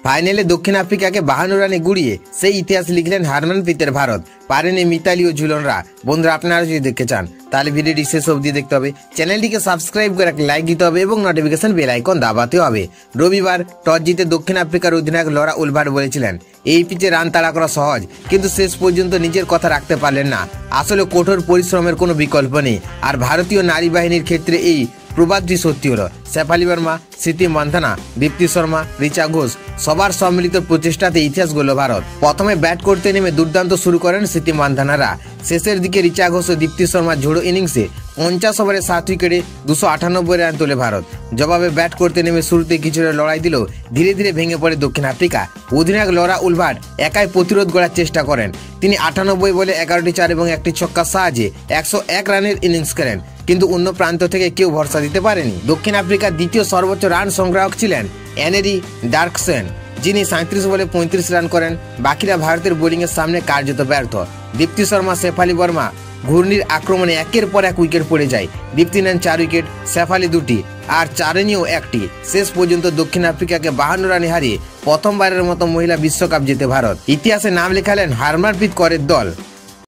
ফাইনালে দক্ষিণ আফ্রিকাকে 52 রানে গুড়িয়ে সেই ইতিহাস লিখলেন হারমানপ্রীতের ভারত। পারেনি মিতালি ও ঝুলনরা। বন্ধুরা, আপনারা যদি দেখতে চান তাহলে ভিডিওটি শেষ অবধি দেখতে হবে, চ্যানেলটিকে সাবস্ক্রাইব করে একটা লাইক দিতে হবে এবং নোটিফিকেশন বেল আইকন দাবাতে হবে। রবিবার টস জিতে দক্ষিণ আফ্রিকার অধিনায়ক লরা উলভার্ট বলেছিলেন এই পিচে রান তাড়া করা সহজ, কিন্তু শেষ পর্যন্ত নিজের কথা রাখতে পারলেন না। আসলে কঠোর পরিশ্রমের কোনো বিকল্প নেই, আর ভারতীয় নারী বাহিনীর ক্ষেত্রে এই প্রবাদটি সত্যি হলো। শেফালি বর্মা, স্মৃতি মান্ধানা, দীপ্তি শর্মা, রিচা ঘোষ সবার সম্মিলিত প্রচেষ্টাতে ইতিহাস গড়ল ভারত। প্রথমে ব্যাট করতে নেমে দুর্দান্ত শুরু করেন স্মৃতি মান্ধানারা। শেষের দিকে রিচা ঘোষ ও দীপ্তি শর্মার ঝোড়ো ইনিংসে 50 ওভারে 7 উইকেটে 298 রান তোলে ভারত। জবাবে ব্যাট করতে নেমে শুরুতে কিছুটা লড়াই দিলেও ধীরে ধীরে ভেঙে পড়ে দক্ষিণ আফ্রিকা। অধিনায়ক লরা উলভার্ট একাই প্রতিরোধ গড়ার চেষ্টা করেন। তিনি 98 বলে 11টি চার এবং একটি ছক্কার সাহায্যে 101 রানের ইনিংস করেন, কিন্তু অন্য প্রান্ত থেকে কেউ ভরসা দিতে পারেনি। দক্ষিণ আফ্রিকার দ্বিতীয় সর্বোচ্চ রান সংগ্রাহক ছিলেন অ্যানেরি ডার্কসেন, যিনি 37 বলে 35 রান করেন। বাকিরা ভারতের বোলিংয়ের সামনে কার্যত ব্যর্থ। দীপ্তি শর্মা, শেফালি বর্মা ঘূর্ণির আক্রমণে একের পর এক উইকেট পড়ে যায়। দীপ্তি নেন 4 উইকেট, শেফালি 2টি আর চারেনিও 1টি। শেষ পর্যন্ত দক্ষিণ আফ্রিকাকে 52 রানে হারিয়ে প্রথমবারের মতো মহিলা বিশ্বকাপ জেতে ভারত। ইতিহাসে নাম লেখালেন হারমানপ্রীত কৌরের দল।